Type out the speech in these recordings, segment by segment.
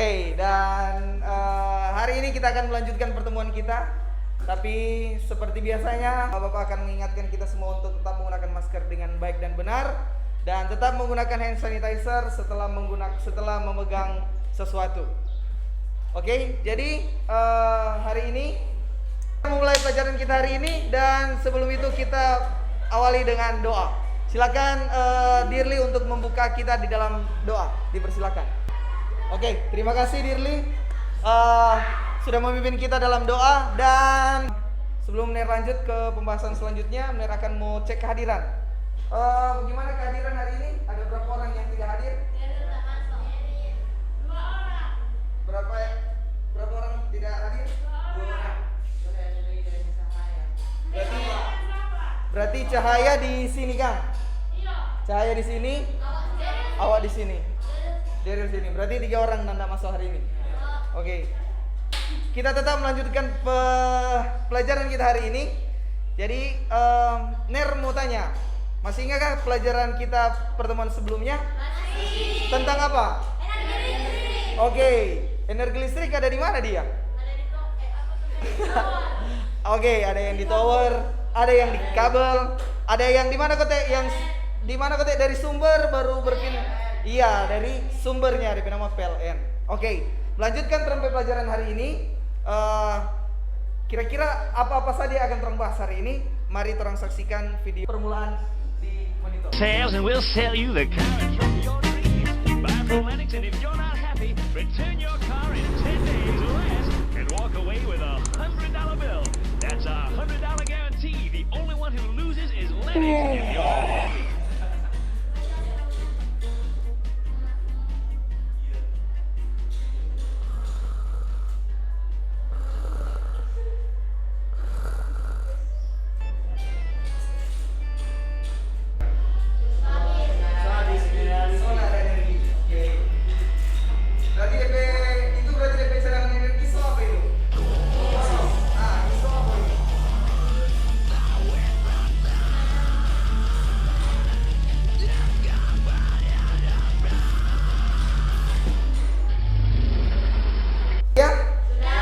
Oke, dan hari ini kita akan melanjutkan pertemuan kita. Tapi seperti biasanya, Bapak akan mengingatkan kita semua untuk tetap menggunakan masker dengan baik dan benar, dan tetap menggunakan hand sanitizer setelah memegang sesuatu. Oke, jadi hari ini kita memulai pelajaran kita hari ini, dan sebelum itu kita awali dengan doa. Silakan Dirli untuk membuka kita di dalam doa. Dipersilakan. Oke, terima kasih Dirli sudah memimpin kita dalam doa. Dan sebelum Ner lanjut ke pembahasan selanjutnya, Ner akan mau cek kehadiran. Bagaimana kehadiran hari ini? Ada berapa orang yang tidak hadir? Berapa orang tidak hadir? 2 orang. Berarti Cahaya di sini, Kang? Cahaya di sini, awak di sini, dari sini. Berarti 3 orang nanda masuk hari ini. Oke. Kita tetap melanjutkan pelajaran kita hari ini. Jadi Ner mau tanya, masih ingatkah pelajaran kita pertemuan sebelumnya? Masih. Tentang apa? Energi listrik. Oke. Energi listrik ada di mana dia? Ada di tower. Oke, ada yang di tower, ada yang di kabel, ada yang di mana Kote? Yang di mana Kote? Dari sumber baru berpindah. Iya, dari sumbernya ada nama PLN. Oke, melanjutkan terang pelajaran hari ini. Kira-kira apa-apa saja akan terang bahas hari ini? Mari terang saksikan video permulaan di monitor. Sales and we'll sell you the car from your dreams. Buy from Lennox, and if you're not happy, return your car in 10 days or less and walk away with a $100 bill. That's a $100 guarantee. The only one who loses is Lennox if you're not happy.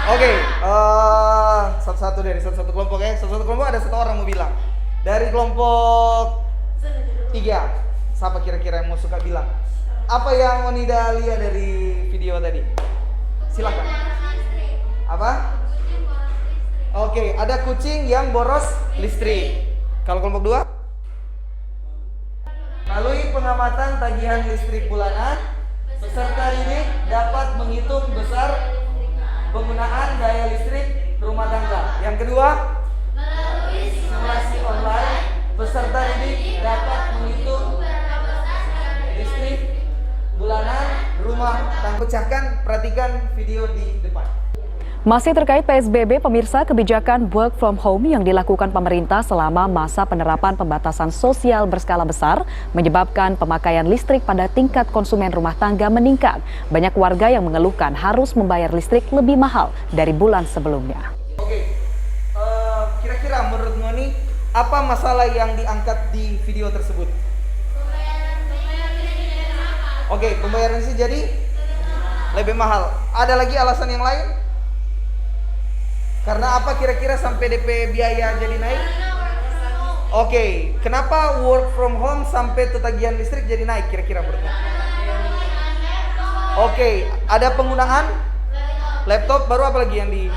Oke, satu-satu dari satu-satu kelompok ya. Satu-satu kelompok ada 1 orang mau bilang. Dari kelompok 3, siapa kira-kira yang mau suka bilang? Apa yang Onida lihat dari video tadi? Silakan. Apa? Oke, ada kucing yang boros listrik. Kalau kelompok 2? Melalui pengamatan tagihan listrik bulanan, peserta didik dapat menghitung besar penggunaan daya listrik rumah tangga. Yang kedua, melalui simulasi online, peserta didik dapat menghitung listrik bulanan rumah tangga. Pecahkan, perhatikan video di depan. Masih terkait PSBB, pemirsa, kebijakan work from home yang dilakukan pemerintah selama masa penerapan pembatasan sosial berskala besar menyebabkan pemakaian listrik pada tingkat konsumen rumah tangga meningkat. Banyak warga yang mengeluhkan harus membayar listrik lebih mahal dari bulan sebelumnya. Oke, kira-kira menurut Ngoni, apa masalah yang diangkat di video tersebut? Oke, pembayaran listrik jadi lebih mahal. Ada lagi alasan yang lain? Karena apa kira-kira sampai DP biaya jadi naik? Oke, kenapa work from home sampai tagihan listrik jadi naik kira-kira menurutmu? Oke, ada penggunaan laptop, baru apa lagi yang di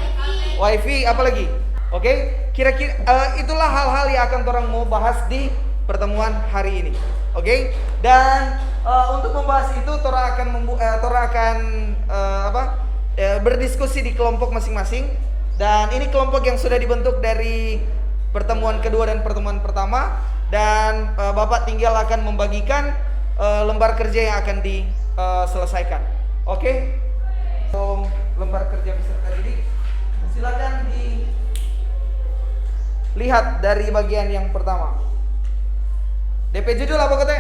wifi, apa lagi? Oke, kira-kira itulah hal-hal yang akan orang mau bahas di pertemuan hari ini. Oke, dan untuk membahas itu Tora akan berdiskusi di kelompok masing-masing. Dan ini kelompok yang sudah dibentuk dari pertemuan kedua dan pertemuan pertama. Dan Bapak tinggal akan membagikan lembar kerja yang akan diselesaikan. Oke? So, lembar kerja peserta didik, silakan dilihat dari bagian yang pertama. DP judul apa Kote?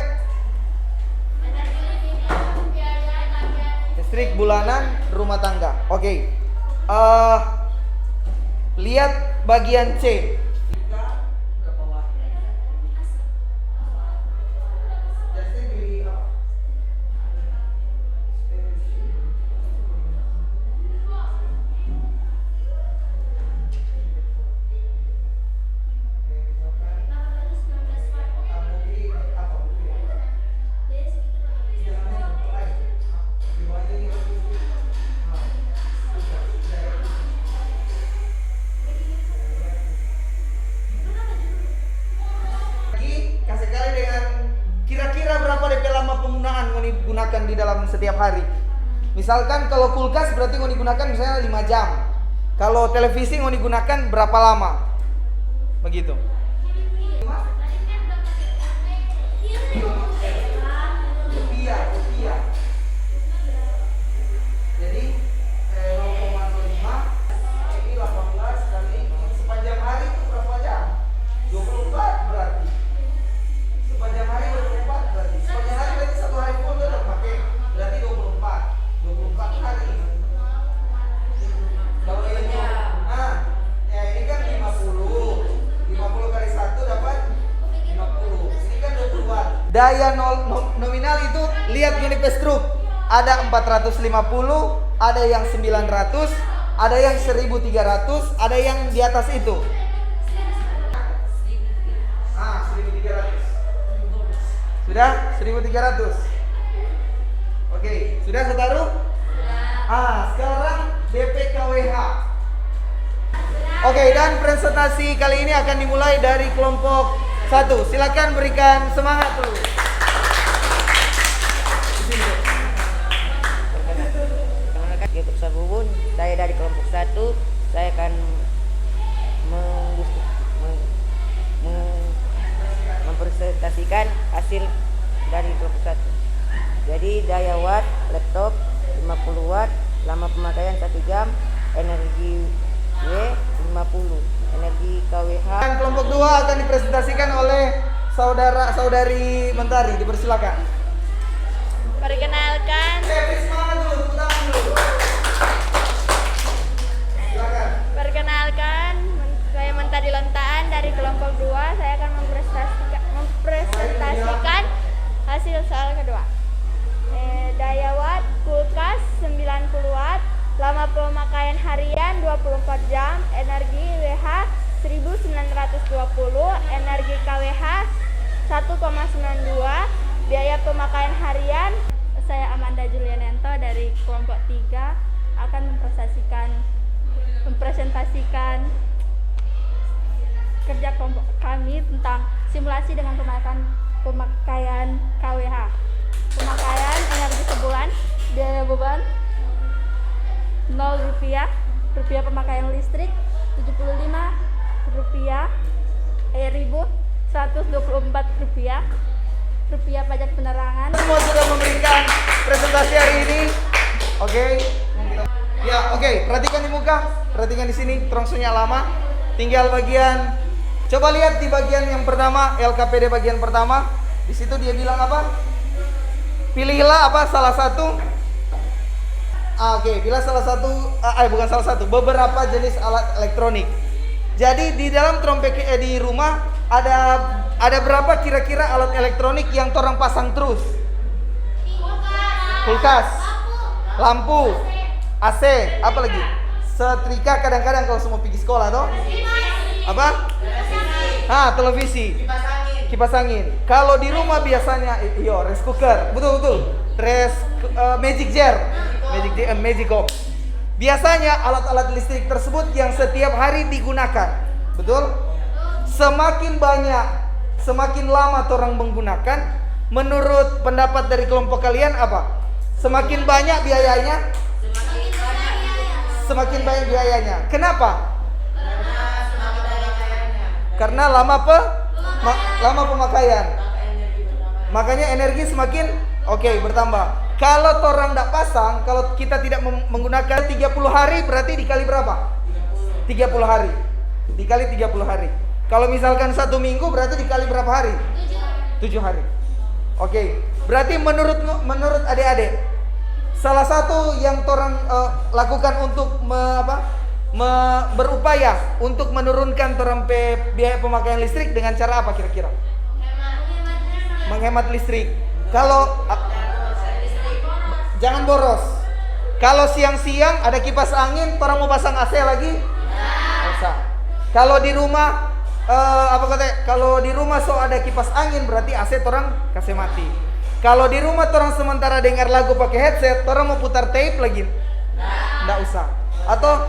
Listrik bulanan rumah tangga. Oke. Lihat bagian C. di dalam setiap hari. Misalkan kalau kulkas berarti mau digunakan misalnya 5 jam. Kalau televisi mau digunakan berapa lama? Begitu. Rupiah. Jadi 0,05 ini 18 kali sepanjang hari itu berapa jam? 24 berarti. Sepanjang hari 24 berarti. Sepanjang hari berarti satu hari pun udah pakai. Berarti 24 hari. Kalau ini ya ini kan 50 kali 1 dapat 50. Ini kan 20 watt. Daya nominal itu lihat unit stroke. Ada 450, ada yang 900, ada yang 1300, ada yang di atas itu. 1300. Sudah? 1300. Oke, sudah saudara? Sekarang DPKWH. Oke, dan presentasi kali ini akan dimulai dari kelompok 1. Silakan berikan semangat dulu. Yusuf Sabubun, saya dari kelompok 1. Saya akan mempresentasikan hasil dari kelompok 1. Jadi daya watt laptop 50 watt, lama pemakaian 1 jam, energi W 50, energi KWH. Dan kelompok 2 akan dipresentasikan oleh saudari Mentari. Dipersilakan. Perkenalkan, Semangat dulu, tepuk tangan dulu. Silakan. perkenalkan, saya Mentari Lontaan dari kelompok 2. Saya akan mempresentasikan hasil soal kedua. Daya watt kulkas 90 watt, lama pemakaian harian 24 jam, energi WH 1920, energi KWH 1,92, biaya pemakaian harian. Saya Amanda Julianento dari kelompok 3 akan mempresentasikan kerja kelompok kami tentang simulasi dengan pemakaian KWH. Pemakaian energi sebulan, biaya beban 0 rupiah, pemakaian listrik 75 rupiah, ribu 124 rupiah, pajak penerangan. Semua sudah memberikan presentasi hari ini. Oke. Ya, oke. Perhatikan di muka, perhatikan di sini, terongsunya lama. Tinggal bagian. Coba lihat di bagian yang pertama, LKPD bagian pertama. Di situ dia bilang apa? Pilihlah salah satu. Pilih salah satu. Bukan salah satu. Beberapa jenis alat elektronik. Jadi di dalam trompet di rumah ada berapa kira-kira alat elektronik yang torang pasang terus? Kulkas, lampu, AC, apa lagi? Setrika kadang-kadang kalau semua pergi sekolah toh? Apa? Televisi. Kipas angin. Kalau di rumah biasanya rice cooker. Betul. Magic jar. Magicom. Biasanya alat-alat listrik tersebut yang setiap hari digunakan. Betul? Semakin banyak, semakin lama orang menggunakan, menurut pendapat dari kelompok kalian apa? Semakin banyak biayanya? Semakin banyak biayanya. Kenapa? Karena lama pemakaian. Makanya energi semakin bertambah. Kalau orang tidak pasang, kalau kita tidak menggunakan 30 hari berarti dikali berapa? 30 hari. Dikali 30 hari. Kalau misalkan 1 minggu berarti dikali berapa hari? 7 hari. Berarti menurut adik-adik, salah satu yang orang lakukan untuk berupaya untuk menurunkan orang biaya pemakaian listrik dengan cara apa kira-kira? Menghemat listrik. Kalau jangan boros. Kalau siang-siang ada kipas angin, orang mau pasang AC lagi? Nggak usah. Kalau di rumah kalau di rumah ada kipas angin berarti AC orang kasih mati. Kalau di rumah orang sementara dengar lagu pakai headset, orang mau putar tape lagi? Nggak usah. Atau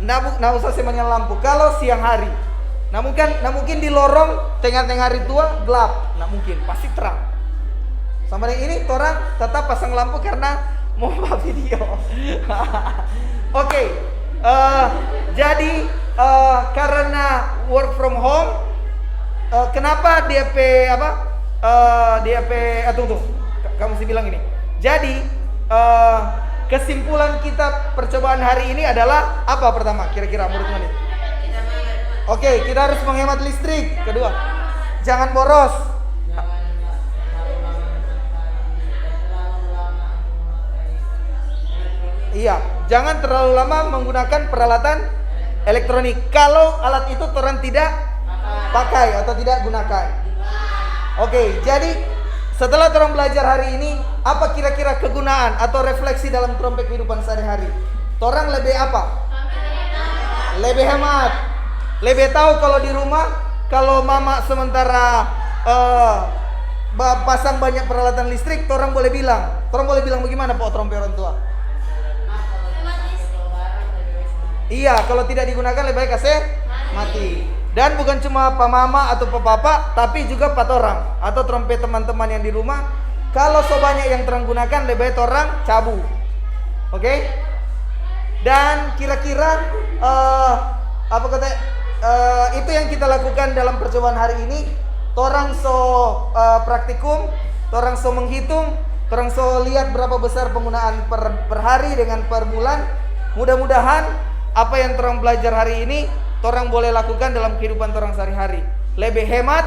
nggak usah menyala lampu. Kalau siang hari, nah mungkin di lorong tengah-tengah hari tua gelap, nggak mungkin, pasti terang. Sama dengan ini, orang tetap pasang lampu karena mau video. Oke, jadi karena work from home, kenapa DP apa? DP tunggu, kamu sih bilang ini. Jadi kesimpulan kita percobaan hari ini adalah apa pertama? Kira-kira menurut Mani? Oke, kita harus menghemat listrik. Kedua, jangan boros. Iya, jangan terlalu lama menggunakan peralatan elektronik. Kalau alat itu orang tidak pakai atau tidak gunakan. Oke, jadi setelah orang belajar hari ini, apa kira-kira kegunaan atau refleksi dalam trompet kehidupan sehari-hari? Orang lebih apa? Lebih hemat. Lebih tahu kalau di rumah, kalau mama sementara pasang banyak peralatan listrik, orang boleh bilang bagaimana Pak trompet orang tua? Iya, kalau tidak digunakan lebih baik kasih mati. Dan bukan cuma Pak Mama atau Pak Papa, tapi juga Pak orang atau trompet teman-teman yang di rumah. Kalau so banyak yang terang gunakan, lebih baik orang cabu. Oke? Dan kira-kira apa kata itu yang kita lakukan dalam percobaan hari ini. Torang so praktikum, torang so menghitung, torang so lihat berapa besar penggunaan per hari dengan per bulan. Mudah-mudahan apa yang torang belajar hari ini torang boleh lakukan dalam kehidupan torang sehari-hari. Lebih hemat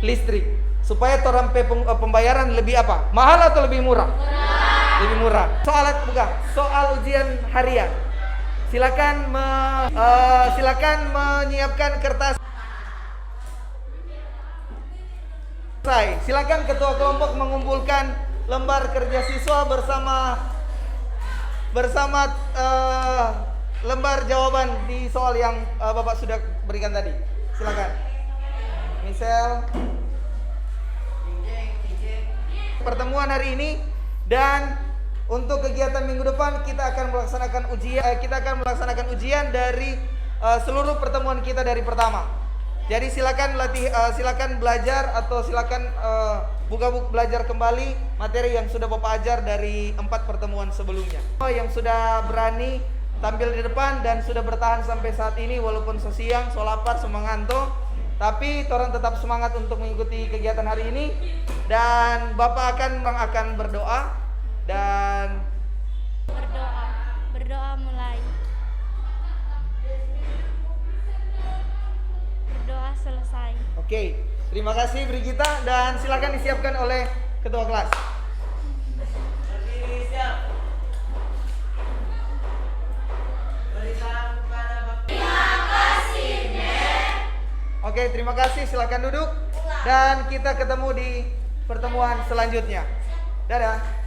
listrik supaya torang pembayaran lebih apa? Mahal atau lebih murah? Lebih murah. Soal ujian harian. Silakan menyiapkan kertas. Silakan ketua kelompok mengumpulkan lembar kerja siswa bersama lembar jawaban di soal yang Bapak sudah berikan tadi. Silakan. Misal pertemuan hari ini, dan untuk kegiatan minggu depan kita akan melaksanakan ujian dari seluruh pertemuan kita dari pertama. Jadi silakan belajar atau silakan buka buku belajar kembali materi yang sudah Bapak ajar dari 4 pertemuan sebelumnya. Yang sudah berani tampil di depan dan sudah bertahan sampai saat ini walaupun sesiang, so lapar, so mengantuk, tapi orang tetap semangat untuk mengikuti kegiatan hari ini. Dan Bapak akan berdoa dan berdoa mulai, berdoa selesai. Oke, terima kasih Brigita, dan silakan disiapkan oleh ketua kelas. Oke, terima kasih. Silakan duduk dan kita ketemu di pertemuan selanjutnya. Dadah.